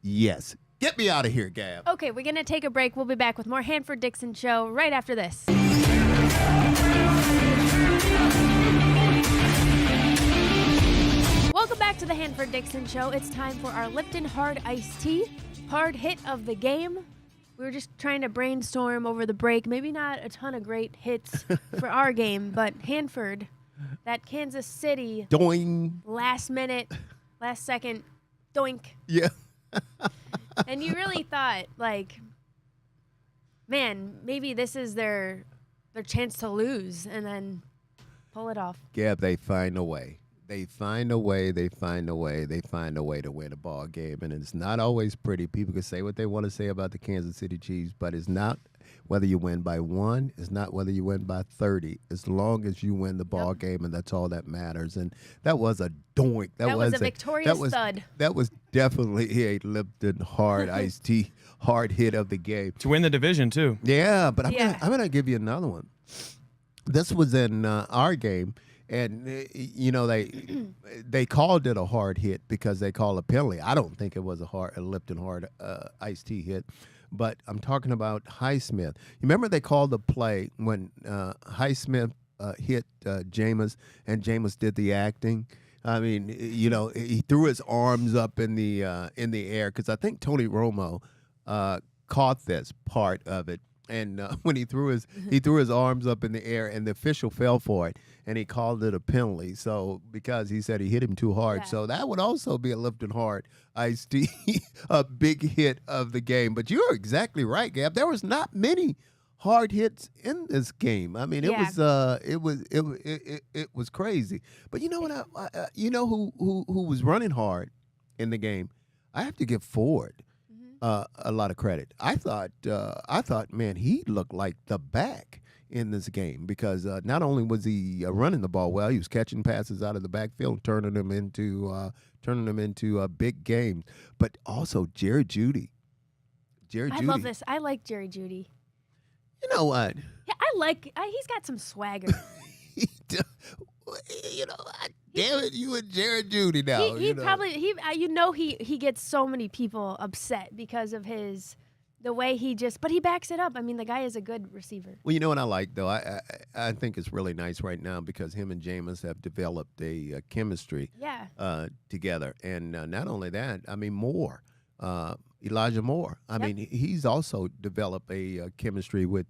yes. Get me out of here, Gab. Okay, we're gonna take a break. We'll be back with more Hanford Dixon Show right after this. Welcome back to the Hanford Dixon Show. It's time for our Lipton Hard Iced Tea, hard hit of the game. We were just trying to brainstorm over the break. Maybe not a ton of great hits for our game, but Hanford, that Kansas City Doing. last second, doink. Yeah. And you really thought, like, man, maybe this is their chance to lose, and then pull it off. Gab, they find a way. They find a way. They find a way. They find a way to win a ball game, and it's not always pretty. People can say what they want to say about the Kansas City Chiefs, but it's not whether you win by 1. It's not whether you win by 30. As long as you win the ball game, and that's all that matters. And that was a doink. That was a victorious thud. That was definitely a Lipton hard iced tea hard hit of the game To win the division, too. Yeah, but I'm gonna give you another one. This was in our game. And, they called it a hard hit because they called a penalty. I don't think it was a Lipton hard iced tea hit. But I'm talking about Highsmith. You remember they called the play when Highsmith hit Jameis, and Jameis did the acting? I mean, he threw his arms up in the air because I think Tony Romo caught this part of it. And when he threw his arms up in the air, and the official fell for it, and he called it a penalty. So because he said he hit him too hard, so that would also be a Lipton hard iced tea, a big hit of the game. But you're exactly right, Gab. There was not many hard hits in this game. I mean, it was crazy. But you know what? Who was running hard in the game? I have to give Ford a lot of credit. I thought, man, he looked like the back in this game because not only was he running the ball well, he was catching passes out of the backfield, turning them into big games. But also Jerry Jeudy. I love this. I like Jerry Jeudy. You know what? Yeah, he's got some swagger. Damn it, you and Jared Jeudy now. He gets so many people upset because of the way but he backs it up. I mean, the guy is a good receiver. Well, you know what I like though? I think it's really nice right now because him and Jameis have developed a chemistry together, and not only that, I mean Elijah Moore. I mean, he's also developed a chemistry with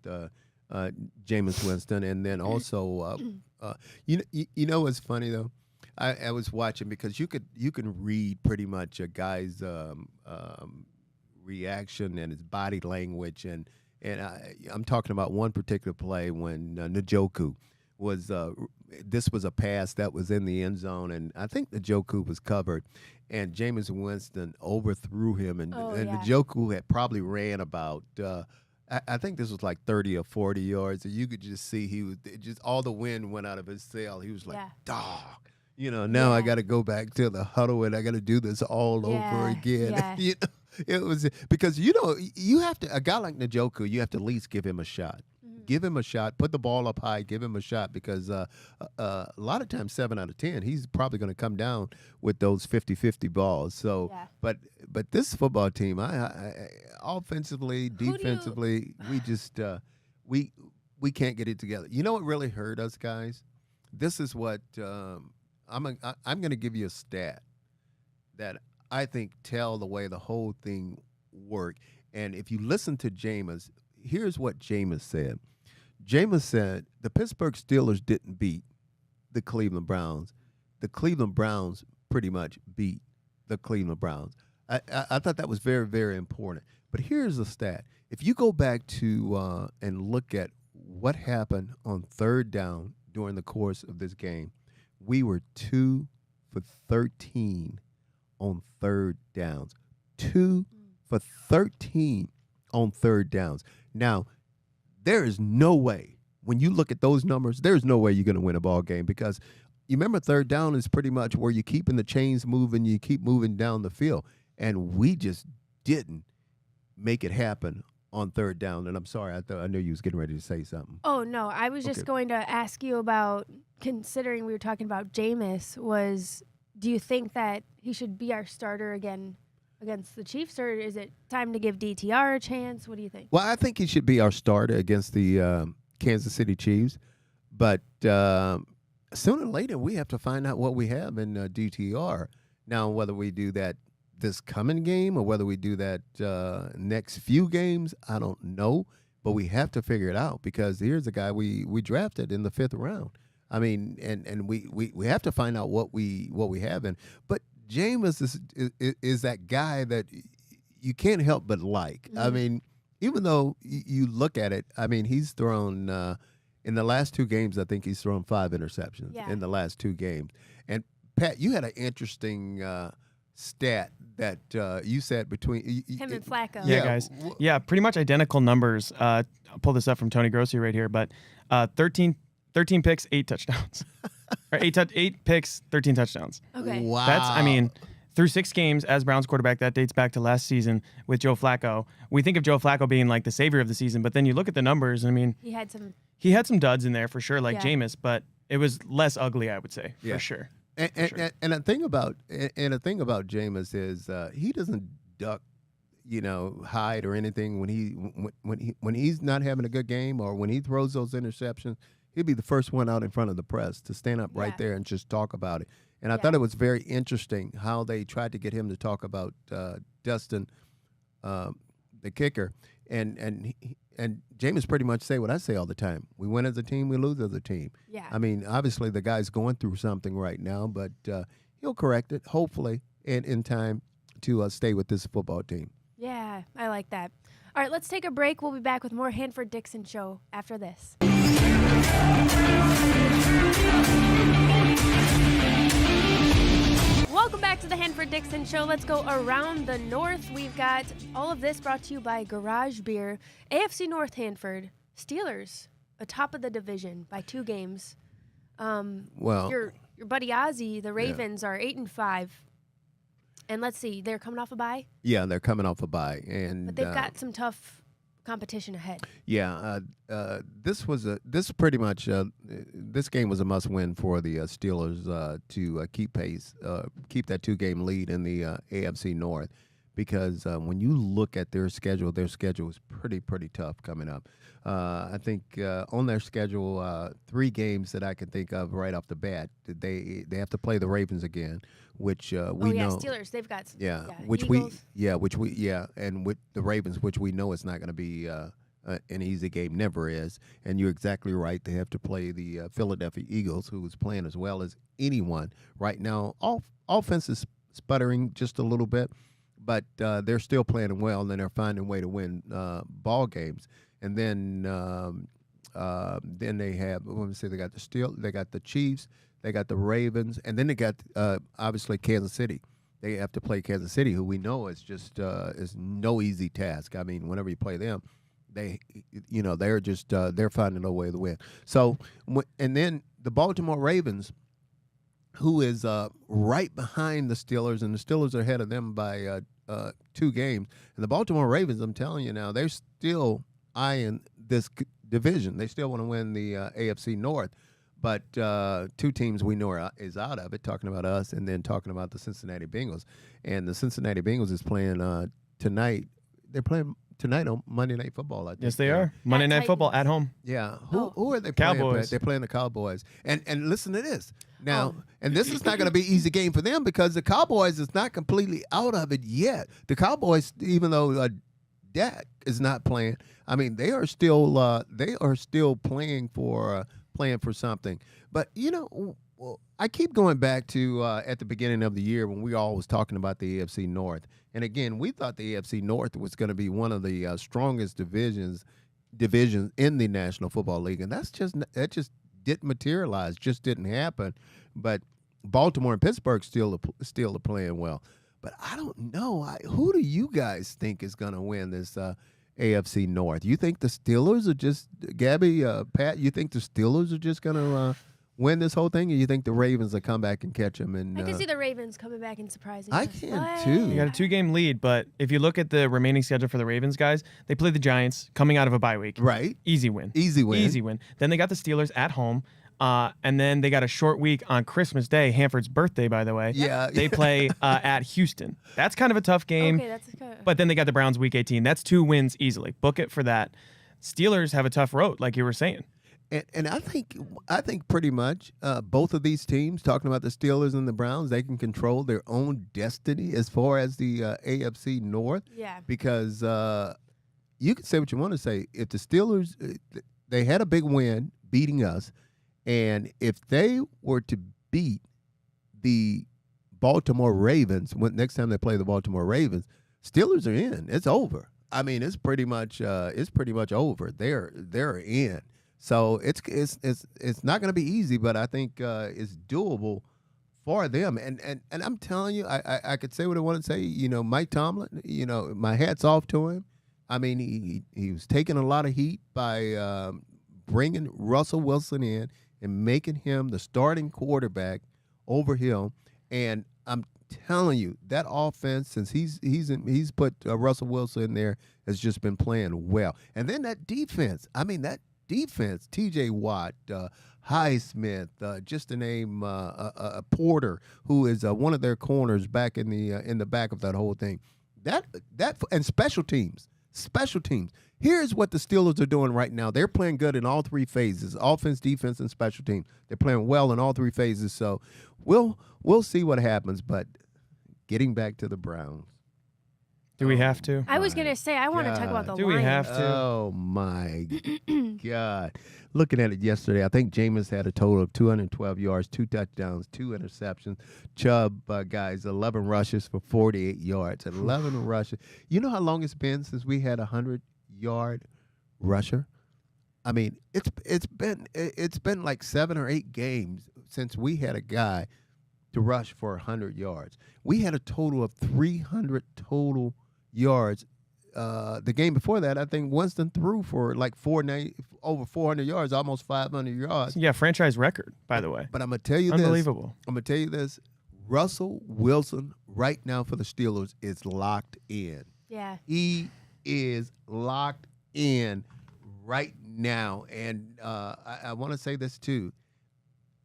Jameis Winston, and then also you know what's funny though? I was watching because you can read pretty much a guy's reaction and his body language, and I'm talking about one particular play when Njoku was this was a pass that was in the end zone, and I think Njoku was covered, and Jameis Winston overthrew him, and Njoku had probably ran about. I think this was like 30 or 40 yards, and you could just see he was just all the wind went out of his sail. He was like, dog. Now I got to go back to the huddle and I got to do this all over again. Yeah. It was because you have to, a guy like Njoku, you have to at least give him a shot. Mm-hmm. Give him a shot. Put the ball up high. Give him a shot because a lot of times 7 out of 10, he's probably going to come down with those 50-50 balls. So, but this football team, I offensively, defensively, we just we can't get it together. You know what really hurt us, guys? This is what. I'm going to give you a stat that I think tell the way the whole thing worked. And if you listen to Jameis, here's what Jameis said. Jameis said the Pittsburgh Steelers didn't beat the Cleveland Browns. The Cleveland Browns pretty much beat the Cleveland Browns. I thought that was very, very important. But here's the stat. If you go back to and look at what happened on third down during the course of this game, we were 2 for 13 on third downs. 2 for 13 on third downs. Now, there is no way, when you look at those numbers, there's no way you're going to win a ball game because you remember third down is pretty much where you're keeping the chains moving, you keep moving down the field. And we just didn't make it happen on third down. And I'm sorry, I knew you was getting ready to say something. Oh, no, I was just going to ask you about, considering we were talking about Jameis, do you think that he should be our starter again against the Chiefs, or is it time to give DTR a chance? What do you think? Well, I think he should be our starter against the Kansas City Chiefs. But sooner or later, we have to find out what we have in DTR. Now, whether we do that this coming game or whether we do that next few games, I don't know. But we have to figure it out, because here's a guy we drafted in the 5th round. I mean, and we have to find out what we have in. But Jameis is that guy that you can't help but like. I mean, even though you look at it, I mean, he's thrown in the last 2 games, I think he's thrown 5 interceptions in the last 2 games. And Pat, you had an interesting stat that you said between him and Flacco. Yeah, guys. Yeah, pretty much identical numbers. I'll pull this up from Tony Grossi right here, but 13 picks, 8 touchdowns. Or 8 picks, 13 touchdowns. Okay. Wow. I mean, through 6 games as Browns quarterback, that dates back to last season with Joe Flacco. We think of Joe Flacco being like the savior of the season, but then you look at the numbers, and I mean, he had some duds in there for sure, like Jameis, but it was less ugly, I would say, for sure. And the thing about Jameis is he doesn't duck, hide or anything when he's not having a good game, or when he throws those interceptions. He'd be the first one out in front of the press to stand up right there and just talk about it. And I thought it was very interesting how they tried to get him to talk about Dustin, the kicker, and Jameis pretty much say what I say all the time: we win as a team, we lose as a team. Yeah. I mean, obviously the guy's going through something right now, but he'll correct it, hopefully, in time to stay with this football team. Yeah, I like that. All right, let's take a break. We'll be back with more Hanford Dixon Show after this. Welcome back to the Hanford Dixon Show. Let's go around the North. We've got all of this brought to you by Garage Beer. AFC North Hanford, Steelers, atop of the division by 2 games. Your buddy Ozzy, the Ravens, are 8-5. And let's see, they're coming off a bye? Yeah, they're coming off a bye. But they've got some tough competition ahead. Yeah, this game was a must-win for the Steelers to keep pace, keep that 2-game lead in the AFC North, because when you look at their schedule is pretty tough coming up. I think on their schedule, 3 games that I can think of right off the bat, they have to play the Ravens again, which we know. Steelers, they've got Eagles. And with the Ravens, which we know it's not going to be an easy game, never is. And you're exactly right. They have to play the Philadelphia Eagles, who is playing as well as anyone right now. Offense is sputtering just a little bit, but they're still playing well, and then they're finding a way to win ball games. And then they have, let me see, they got the Chiefs, they got the Ravens, and then they got obviously Kansas City. They have to play Kansas City, who we know is just is no easy task. I mean, whenever you play them, they're just they're finding a way to win. So, and then the Baltimore Ravens, who is right behind the Steelers, and the Steelers are ahead of them by 2 games. And the Baltimore Ravens, I'm telling you now, they're still eyeing this division. They still want to win the AFC North. But 2 teams we know is out of it, talking about us and then talking about the Cincinnati Bengals. And the Cincinnati Bengals is playing tonight. They're playing tonight on Monday Night Football, I think. Yes, they are. Monday Night Football at home. Yeah. Who are they playing? Cowboys. They're playing the Cowboys. And listen to this. Now, and this is not going to be an easy game for them, because the Cowboys is not completely out of it yet. The Cowboys, even though Dak is not playing, I mean, they are still playing for something. But I keep going back to at the beginning of the year when we all was talking about the AFC North, and again, we thought the AFC North was going to be one of the strongest divisions in the National Football League, and that just didn't materialize, just didn't happen. But Baltimore and Pittsburgh still are playing well. But I don't know. Who do you guys think is going to win this AFC North? You think the Steelers are just, Gabby, Pat, you think the Steelers are just going to win this whole thing, or you think the Ravens will come back and catch them? And I can see the Ravens coming back and surprising I us. can What? too. You got a 2-game lead, but if you look at the remaining schedule for the Ravens guys, they play the Giants coming out of a bye week. Right. Easy win. Easy win. Easy win. Then they got the Steelers at home. And then they got a short week on Christmas Day, Hanford's birthday, by the way. Yeah. They play at Houston. That's kind of a tough game. Okay, that's good. But then they got the Browns week 18. That's 2 wins easily. Book it for that. Steelers have a tough road, like you were saying. And I think pretty much both of these teams, talking about the Steelers and the Browns, they can control their own destiny as far as the AFC North. Yeah. Because you can say what you want to say. If the Steelers, they had a big win beating us, and if they were to beat the Baltimore Ravens next time they play the Baltimore Ravens, Steelers are in. It's over. I mean, it's pretty much over. They're in. So it's not going to be easy, but I think it's doable for them. And I'm telling you, I could say what I want to say. You know, Mike Tomlin. You know, my hat's off to him. I mean, he was taking a lot of heat by bringing Russell Wilson in and making him the starting quarterback over him. And I'm telling you, that offense, since he's put Russell Wilson in there, has just been playing well. And then that defense. I mean, that defense, T.J. Watt, Highsmith, just to name Porter, who is one of their corners back in the back of that whole thing. That and special teams. Here's what the Steelers are doing right now. They're playing good in all 3 phases: offense, defense, and special teams. They're playing well in all 3 phases. So we'll see what happens. But getting back to the Browns. Do we have to? I was going to say, I want to talk about the Do Lions. we have to? Oh, my God. Looking at it yesterday, I think Jameis had a total of 212 yards, 2 touchdowns, 2 interceptions. Chubb, guys, 11 rushes for 48 yards. 11 rushes. You know how long it's been since we had a 100-yard rusher? I mean, it's been like 7 or 8 games since we had a guy to rush for 100 yards. We had a total of 300 total yards. The game before that, I think Winston threw for like over 400 yards, almost 500 yards. Yeah, franchise record, by the way. But I'm going to tell you Unbelievable. I'm going to tell you this. Russell Wilson right now for the Steelers is locked in. Yeah. He is locked in right now. And I want to say this, too.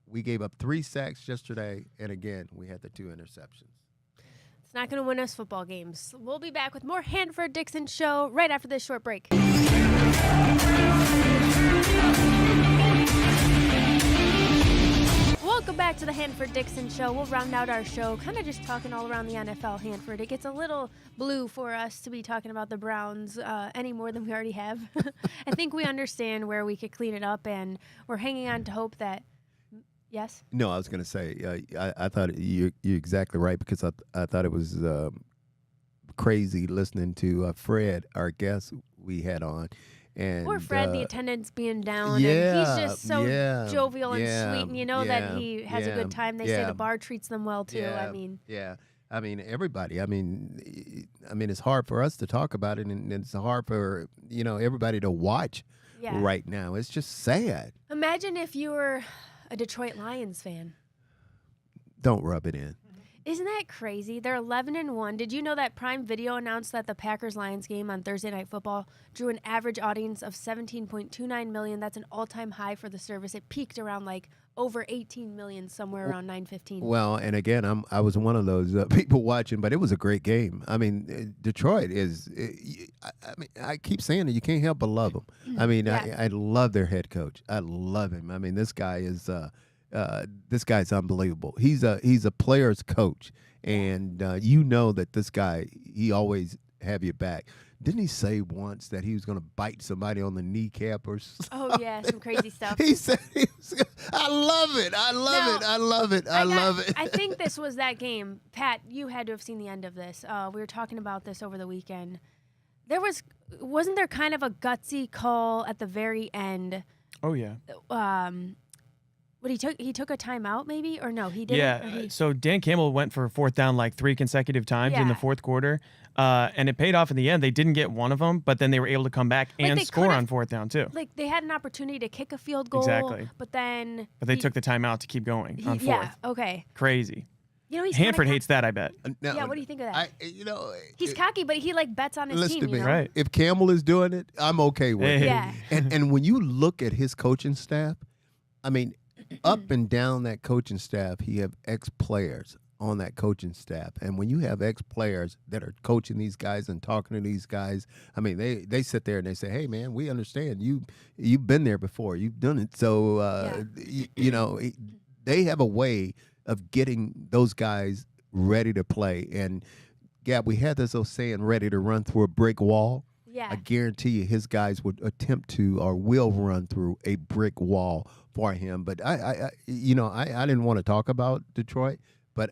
We gave up 3 sacks yesterday, and again, we had the 2 interceptions. It's not going to win us football games. We'll be back with more Hanford Dixon Show right after this short break. Welcome back to the Hanford Dixon Show. We'll round out our show kind of just talking all around the NFL, Hanford. It gets a little blue for us to be talking about the Browns any more than we already have. I think we understand where we could clean it up, and we're hanging on to hope that yes? No, I was going to say, I thought you're exactly right, because I thought it was crazy listening to Fred, our guest we had on. And poor Fred, the attendance being down, yeah, and he's just so jovial and yeah, sweet, and you know that he has a good time. They say the bar treats them well, too. Yeah, I mean, everybody. I mean, it's hard for us to talk about it, and it's hard for, everybody to watch right now. It's just sad. Imagine if you were a Detroit Lions fan. Don't rub it in. Isn't that crazy? They're 11-1. Did you know that Prime Video announced that the Packers-Lions game on Thursday Night Football drew an average audience of 17.29 million? That's an all-time high for the service. It peaked around like over 18 million, somewhere around 9:15. Well, and again, I was one of those people watching, but it was a great game. I mean, Detroit is. I keep saying it. You can't help but love them. I mean, I love their head coach. I love him. I mean, this guy is. This guy's unbelievable. He's a player's coach, and you know that this guy, he always have your back. Didn't he say once that he was going to bite somebody on the kneecap or something? Oh, yeah, some crazy stuff. He said, I love it. I love it. I think this was that game. Pat, you had to have seen the end of this. We were talking about this over the weekend. Wasn't there kind of a gutsy call at the very end? Oh, yeah. What he took a timeout maybe, or no, he didn't. Yeah. So Dan Campbell went for 4th down like 3 consecutive times in the 4th quarter, and it paid off in the end. They didn't get one of them, but then they were able to come back and score on 4th down too. Like they had an opportunity to kick a field goal, Exactly. but they took the timeout to keep going on 4th. Yeah. Okay. Crazy. You know, Hanford hates that, I bet. Yeah. What do you think of that? He's it, cocky, but he like bets on his listen team. to me. You know? Right. If Campbell is doing it, I'm okay with it. Yeah. And when you look at his coaching staff, I mean, up and down that coaching staff, he have ex-players on that coaching staff. And when you have ex-players that are coaching these guys and talking to these guys, I mean, they sit there and they say, hey, man, we understand. You've been there before. You've done it. So, they have a way of getting those guys ready to play. And, Gab, we had this old saying, ready to run through a brick wall. Yeah. I guarantee you his guys would attempt to or will run through a brick wall for him. But I didn't want to talk about Detroit, but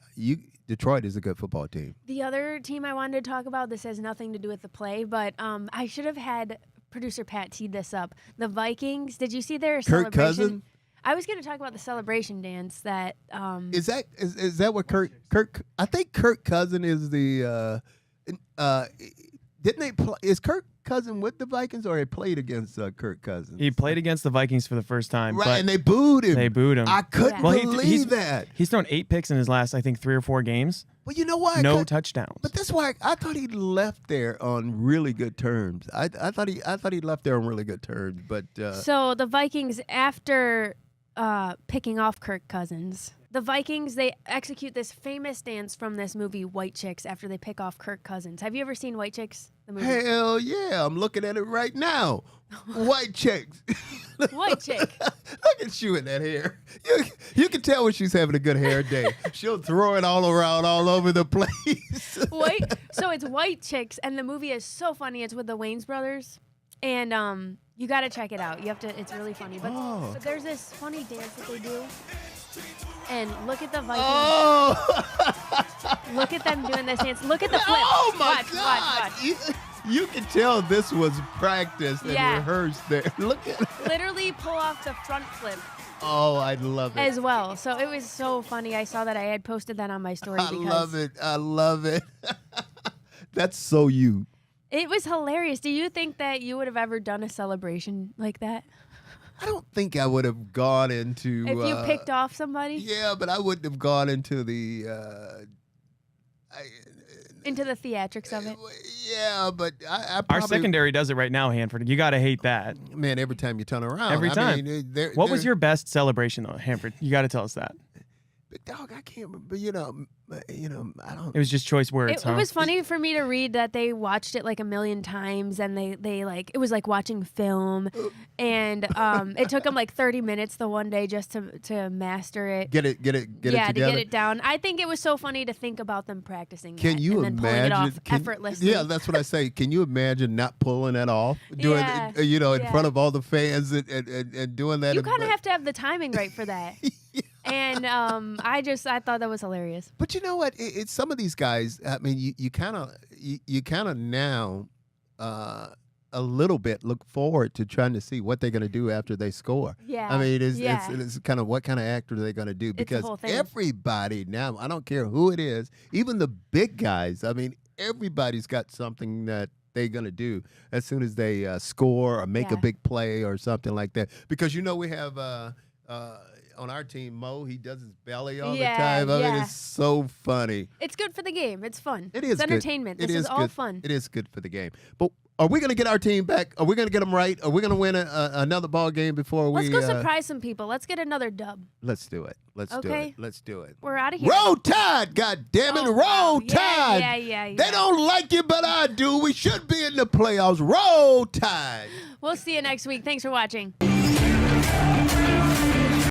Detroit is a good football team. The other team I wanted to talk about, this has nothing to do with the play, but I should have had producer Pat teed this up. The Vikings, did you see their celebration? Cousins? I was going to talk about the celebration dance that Is that what Kirk I think Kirk Cousin is the didn't they play, is Kirk Cousin with the Vikings or he played against Kirk Cousins? He played against the Vikings for the first time. Right, but and they booed him. They booed him. I couldn't believe that. He's thrown 8 picks in his last, I think, 3 or 4 games. Well, you know what? No touchdowns. But that's why I thought he left there on really good terms. I thought he left there on really good terms. But So the Vikings, after picking off Kirk Cousins, the Vikings, they execute this famous dance from this movie White Chicks after they pick off Kirk Cousins. Have you ever seen White Chicks, the movie? hell yeah, I'm looking at it right now. White chicks. White chick. Look at you in that hair. You can tell when she's having a good hair day. She'll throw it all around, all over the place. So it's White Chicks, and the movie is so funny. It's with the Wayans brothers, and you got to check it out. You have to. It's really funny. But there's this funny dance that they do, and look at the Vikings. Oh! Look at them doing this dance. Look at the flip. Oh my God! Watch. You can tell this was practiced and rehearsed there. Look at it. Literally pull off the front flip. Oh, I love it. As well. So it was so funny. I saw that. I had posted that on my story. I love it. That's so you. It was hilarious. Do you think that you would have ever done a celebration like that? I don't think I would have gone into... If you picked off somebody? Yeah, but I wouldn't have gone into the... into the theatrics of it? Yeah, but I probably... Our secondary does it right now, Hanford. You got to hate that. Man, every time you turn around. Every time. What was your... your best celebration, though, Hanford? You got to tell us that. But dog, I can't remember. You know, I don't. It was just choice words. It was funny for me to read that they watched it like a million times, and they like it was like watching film, and it took them like 30 minutes the one day just to master it. Get it together. To get it down. I think it was so funny to think about them practicing. Can that you and then imagine? pulling it off effortlessly? Yeah, that's what I say. Can you imagine not pulling that off? Doing in front of all the fans and doing that. You kind of have to have the timing right for that. And I thought that was hilarious. But you know what? It's some of these guys. I mean, you kind of now a little bit look forward to trying to see what they're going to do after they score. Yeah. I mean, it's kind of what kind of actor are they going to do? Because everybody now, I don't care who it is, even the big guys. I mean, everybody's got something that they're going to do as soon as they score or make a big play or something like that. Because we have. On our team, Mo, he does his belly all the time. I mean, it's so funny. It's good for the game. It's fun. It is It's entertainment. This is all fun. It is good for the game. But are we going to get our team back? Are we going to get them right? Are we going to win another ball game before Let's we... go surprise some people. Let's get another dub. Let's do it. Let's do it. We're out of here. Roll Tide! God damn it! Roll Tide! Yeah. They don't like it, but I do. We should be in the playoffs. Roll Tide! We'll see you next week. Thanks for watching.